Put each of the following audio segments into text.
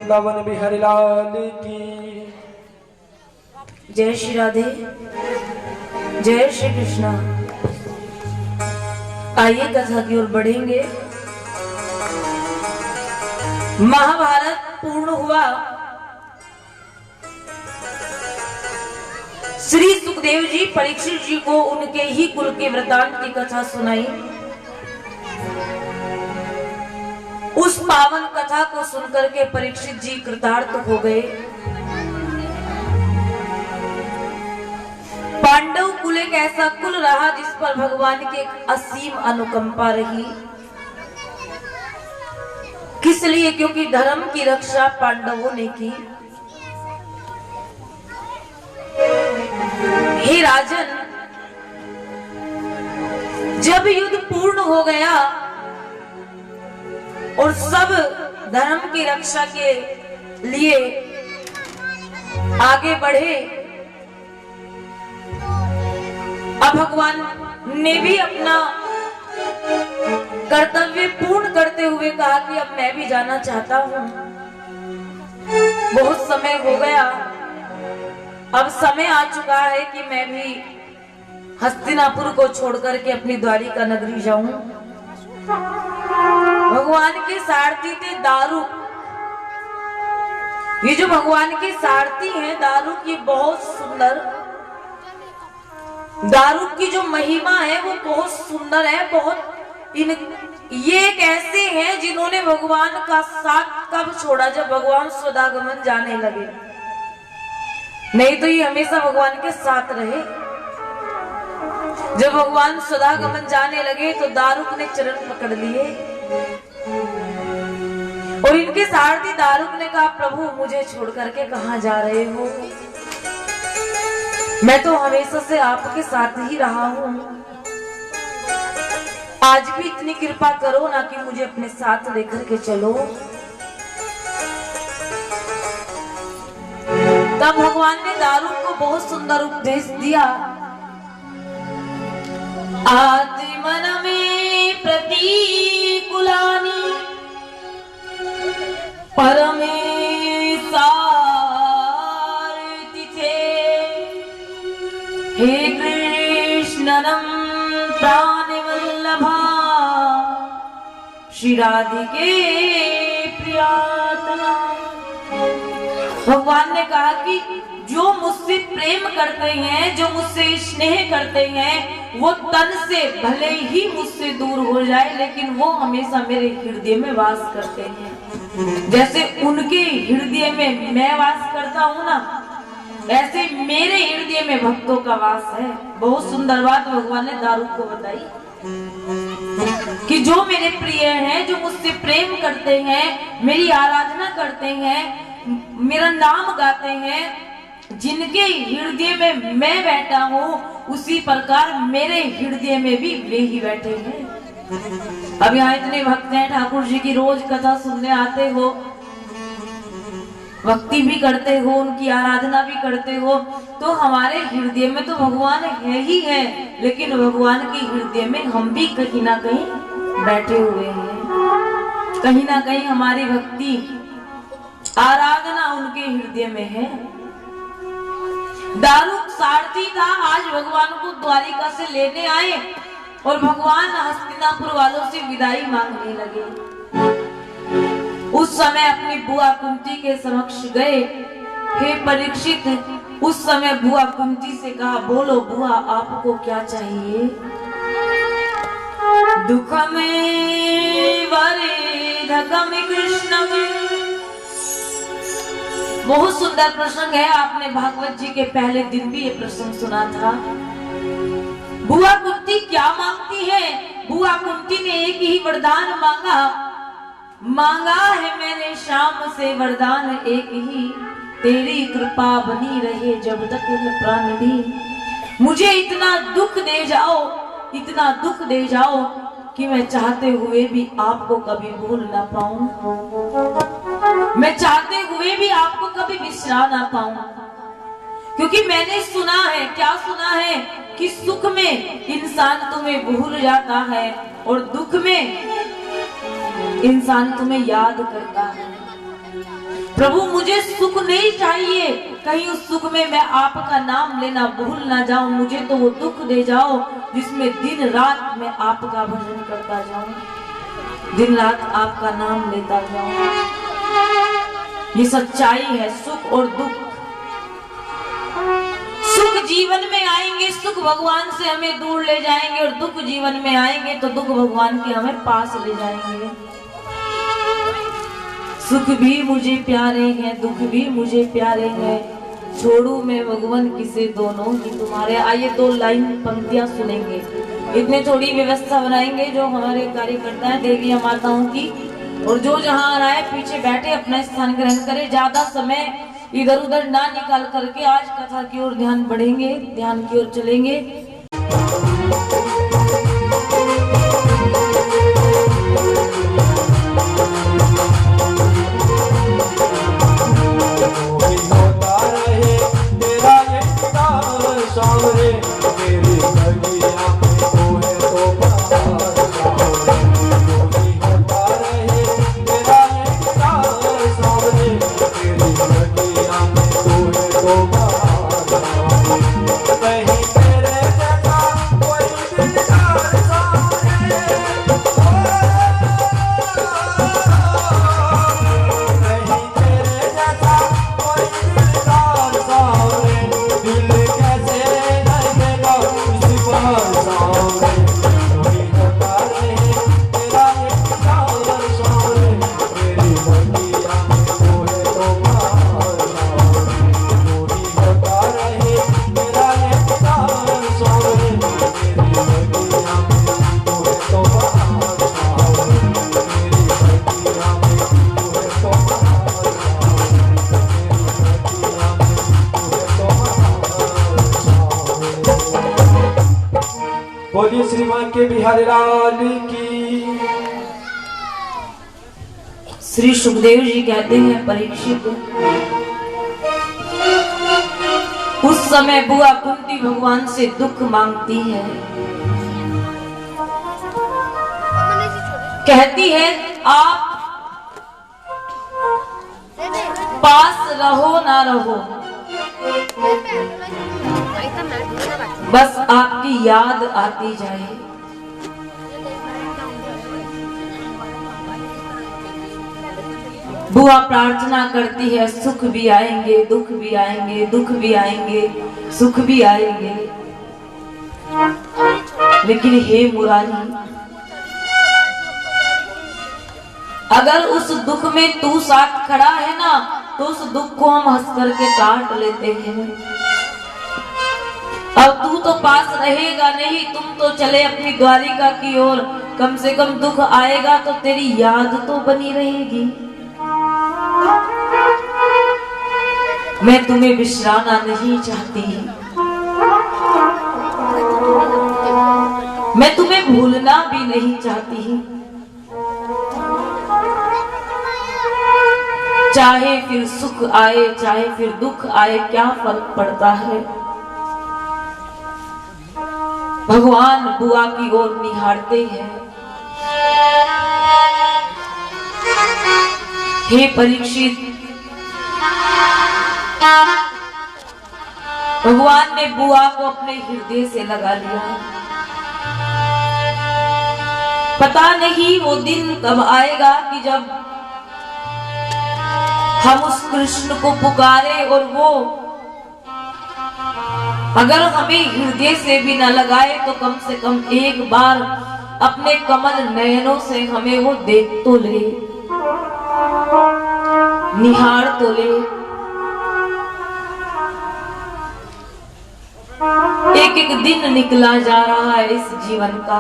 वृंदावन बिहारी लाल की जय श्री राधे, जय श्री कृष्णा। आइए कथा की ओर बढ़ेंगे। महाभारत पूर्ण हुआ। श्री सुखदेव जी परीक्षित जी को उनके ही कुल के वृतांत की कथा सुनाई। उस पावन कथा को सुनकर के परीक्षित जी कृतार्थ हो गए। पांडव कुल एक ऐसा कुल रहा जिस पर भगवान की एक असीम अनुकंपा रही। किस लिए? क्योंकि धर्म की रक्षा पांडवों ने की। हे राजन, जब युद्ध पूर्ण हो गया और सब धर्म की रक्षा के लिए आगे बढ़े, अब भगवान ने भी अपना कर्तव्य पूर्ण करते हुए कहा कि अब मैं भी जाना चाहता हूं। बहुत समय हो गया, अब समय आ चुका है कि मैं भी हस्तिनापुर को छोड़कर के अपनी द्वारिका नगरी जाऊं। भगवान के सारथी थे दारू। ये जो भगवान के सारथी हैं दारू की, बहुत सुंदर दारू की जो महिमा है वो बहुत सुंदर है। ये एक ऐसे हैं जिन्होंने भगवान का साथ कब छोड़ा? जब भगवान सदागमन जाने लगे। नहीं तो ये हमेशा भगवान के साथ रहे। जब भगवान सदागमन जाने लगे तो दारुक ने चरण पकड़ लिए और इनके सारथी दारुक ने कहा, प्रभु मुझे छोड़ करके कहां जा रहे हो? मैं तो हमेशा से आपके साथ ही रहा हूं। आज भी इतनी कृपा करो ना कि मुझे अपने साथ लेकर के चलो। तब भगवान ने दारुक को बहुत सुंदर उपदेश दिया। आत्मन में प्रतिकूलानि परमे हे कृष्णनम प्राणवल्लभा श्री राधिके प्रियतमा। भगवान ने कहा कि जो मुझसे प्रेम करते हैं, जो मुझसे स्नेह करते हैं, वो तन से भले ही मुझसे दूर हो जाए लेकिन वो हमेशा मेरे हृदय में वास करते हैं। जैसे उनके हृदय में मैं वास करता हूँ ना, ऐसे मेरे हृदय में भक्तों का वास है। बहुत सुंदर बात भगवान ने दारुक को बताई कि जो मेरे प्रिय हैं, जो मुझसे प्रेम करते हैं, मेरी आराधना करते हैं, मेरा नाम गाते हैं, जिनके हृदय में मैं बैठा हूँ, उसी प्रकार मेरे हृदय में भी वे ही बैठे हैं। अब यहाँ इतने भक्त हैं, ठाकुर जी की रोज कथा सुनने आते हो, भक्ति भी करते हो, उनकी आराधना भी करते हो, तो हमारे हृदय में तो भगवान है ही है, लेकिन भगवान के हृदय में हम भी कहीं ना कहीं बैठे हुए हैं। कहीं ना कहीं हमारी भक्ति आराधना उनके हृदय में है। दारुक सारथी था, आज भगवान को द्वारिका से लेने आए और भगवान हस्तिनापुर वालों से विदाई मांगने लगे। उस समय अपनी बुआ कुंती के समक्ष गए। हे परीक्षित, उस समय बुआ कुंती से कहा, बोलो बुआ आपको क्या चाहिए? दुख में वरेधकम कृष्ण में। बहुत सुंदर प्रसंग है, आपने भागवत जी के पहले दिन भी ये प्रसंग सुना था। बुआ कुंती क्या मांगती है? बुआ कुंती ने एक ही वरदान मांगा है मैंने श्याम से वरदान एक ही, तेरी कृपा बनी रहे जब तक प्राण भी। मुझे इतना दुख दे जाओ, इतना दुख दे जाओ कि मैं चाहते हुए भी आपको कभी भूल ना पाऊं, मैं चाहते हुए भी आपको कभी बिसरा ना पाऊं। क्योंकि मैंने सुना है, क्या सुना है, कि सुख में इंसान तुम्हें भूल जाता है और दुख में इंसान तुम्हें याद करता है। प्रभु मुझे सुख नहीं चाहिए, कहीं उस सुख में मैं आपका नाम लेना भूल ना जाऊं। मुझे तो वो दुख दे जाओ जिसमें दिन रात मैं आपका भजन करता जाऊं, दिन रात आपका नाम लेता जाऊं। ये सच्चाई है। सुख और दुख, सुख जीवन में आएंगे, सुख भगवान से हमें दूर ले जाएंगे, और दुख जीवन में आएंगे तो दुख भगवान के हमें पास ले जाएंगे। सुख भी मुझे प्यारे हैं, दुख भी मुझे प्यारे हैं, छोड़ू मैं भगवान किसे दोनों ही तुम्हारे। आइए 2 लाइन पंक्तियां सुनेंगे, इतने थोड़ी व्यवस्था बनाएंगे जो हमारे कार्यकर्ता हैं देवी माताओं की, और जो जहां आ रहा है पीछे बैठे अपना स्थान ग्रहण करे। ज्यादा समय इधर उधर ना निकाल करके आज कथा की ओर ध्यान बढ़ेंगे, ध्यान की ओर चलेंगे। बोलिए श्रीमान के बिहारी लाल की। श्री सुखदेव जी कहते हैं परीक्षित, उस समय बुआ कुंती भगवान से दुख मांगती है, कहती है आप पास रहो ना रहो, बस आपकी याद आती जाए। बुआ प्रार्थना करती है, सुख भी आएंगे, दुख भी आएंगे, दुख भी आएंगे, सुख भी आएंगे, लेकिन हे मुरारी, अगर उस दुख में तू साथ खड़ा है ना, तो उस दुख को हम हंस करके काट लेते हैं। अब तू तो पास रहेगा नहीं, तुम तो चले अपनी द्वारिका की ओर, कम से कम दुख आएगा तो तेरी याद तो बनी रहेगी। मैं तुम्हें बिसराना नहीं चाहती, मैं तुम्हें भूलना भी नहीं चाहती, चाहे फिर सुख आए चाहे फिर दुख आए, क्या फर्क पड़ता है। भगवान बुआ की ओर निहारते हैं, हे परीक्षित, भगवान ने बुआ को अपने हृदय से लगा लिया। पता नहीं वो दिन कब आएगा कि जब हम उस कृष्ण को पुकारे और वो अगर हमें हृदय से भी न लगाए तो कम से कम एक बार अपने कमल नयनों से हमें वो देख तो ले, निहार तो ले। एक एक दिन निकला जा रहा है इस जीवन का,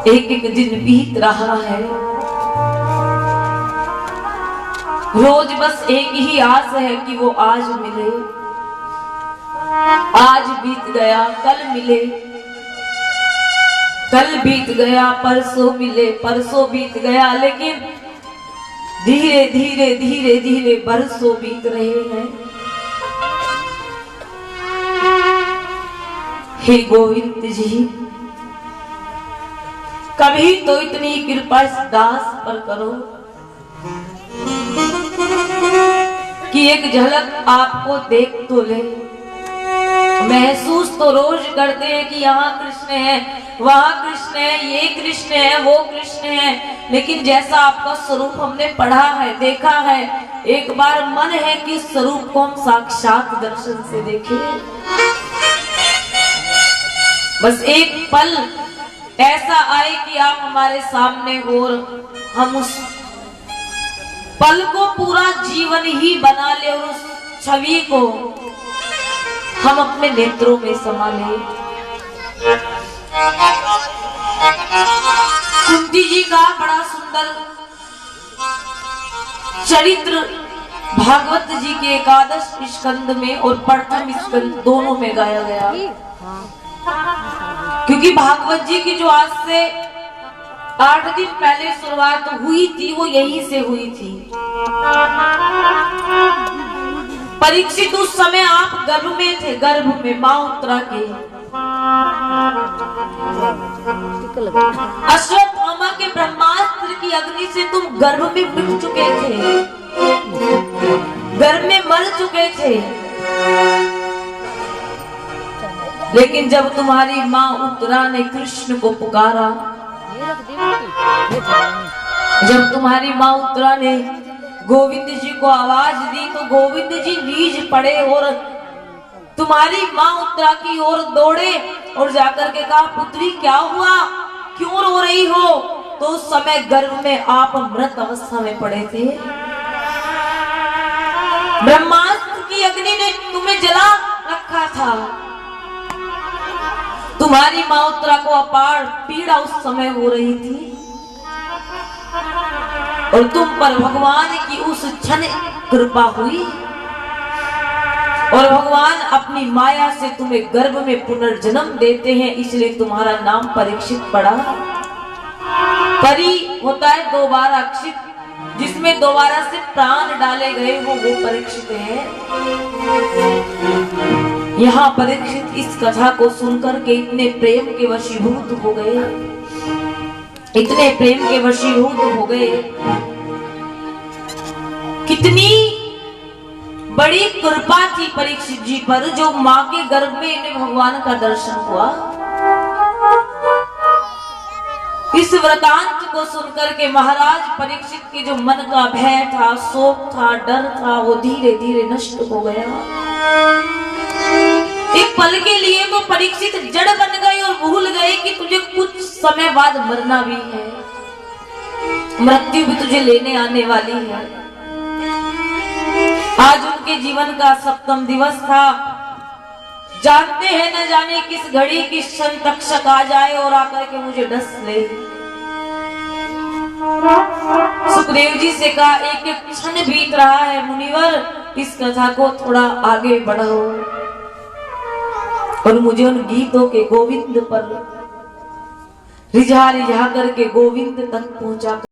एक एक दिन बीत रहा है। रोज बस एक ही आस है कि वो आज मिले, आज बीत गया कल मिले, कल बीत गया परसों मिले, परसों बीत गया, लेकिन धीरे धीरे धीरे धीरे बरसों बीत रहे हैं। हे गोविंद जी, कभी तो इतनी कृपा इस दास पर करो कि एक झलक आपको देख तो ले। महसूस तो रोज करते हैं कि यहाँ कृष्ण है, वहाँ कृष्ण है, ये कृष्ण है, वो कृष्ण है, लेकिन जैसा आपका स्वरूप हमने पढ़ा है, देखा है, एक बार मन है कि स्वरूप को हम साक्षात दर्शन से देखें। बस एक पल ऐसा आए कि आप हमारे सामने हो और हम उस पल को पूरा जीवन ही बना ले और उस छवि को हम अपने नेत्रों में समा ले। कुंती जी का बड़ा सुंदर चरित्र भागवत जी के एकादश स्कंद में और प्रथम स्कंद दोनों में गाया गया, क्योंकि भागवत जी की जो आज से 8 दिन पहले शुरुआत हुई थी वो यहीं से हुई थी। परीक्षित उस समय आप गर्भ में थे, गर्भ में मां उत्तरा के। अश्वत्थामा के ब्रह्मास्त्र की अग्नि से तुम गर्भ में मिट चुके थे, गर्भ में मर चुके थे। लेकिन जब तुम्हारी मां उत्तरा ने कृष्ण को पुकारा, जब तुम्हारी मां उत्तरा ने गोविंद जी को आवाज दी तो गोविंद जी नीज पड़े और तुम्हारी मां उत्तरा की ओर दौड़े और जाकर के कहा, पुत्री क्या हुआ, क्यों रो रही हो? तो उस समय गर्भ में आप मृत अवस्था में पड़े थे। ब्रह्मास्त्र की अग्नि ने तुम्हें जला रखा था। तुम्हारी मां उत्तरा को अपार पीड़ा उस समय हो रही थी और तुम पर भगवान की उस क्षण कृपा हुई और भगवान अपनी माया से तुम्हें गर्भ में पुनर्जन्म देते हैं, इसलिए तुम्हारा नाम परीक्षित पड़ा। परी होता है दोबारा अक्षित, जिसमें दोबारा से प्राण डाले गए वो परीक्षित है। यहाँ परीक्षित इस कथा को सुनकर के इतने प्रेम के वशीभूत हो गए, इतने प्रेम के वशीभूत हो गए। कितनी बड़ी कृपा थी परीक्षित जी पर, जो मां के गर्भ में इन्हें भगवान का दर्शन हुआ। इस वृतांत को सुनकर के महाराज परीक्षित के जो मन का भय था, शोक था, डर था, वो धीरे धीरे नष्ट हो गया। एक पल के लिए तो परीक्षित जड़ बन गए और भूल गए कि तुझे कुछ समय बाद मरना भी है, मृत्यु भी तुझे लेने आने वाली है। आज उनके जीवन का 7वां दिवस था। जानते हैं न जाने किस घड़ी किस क्षण तक्षक आ जाए और आकर के मुझे डस ले। सुखदेव जी से कहा, एक एक क्षण बीत रहा है मुनिवर, इस कथा को थोड़ा आगे बढ़ाओ और मुझे उन गीतों के गोविंद पर रिझा रिझा करके गोविंद तक पहुंचा।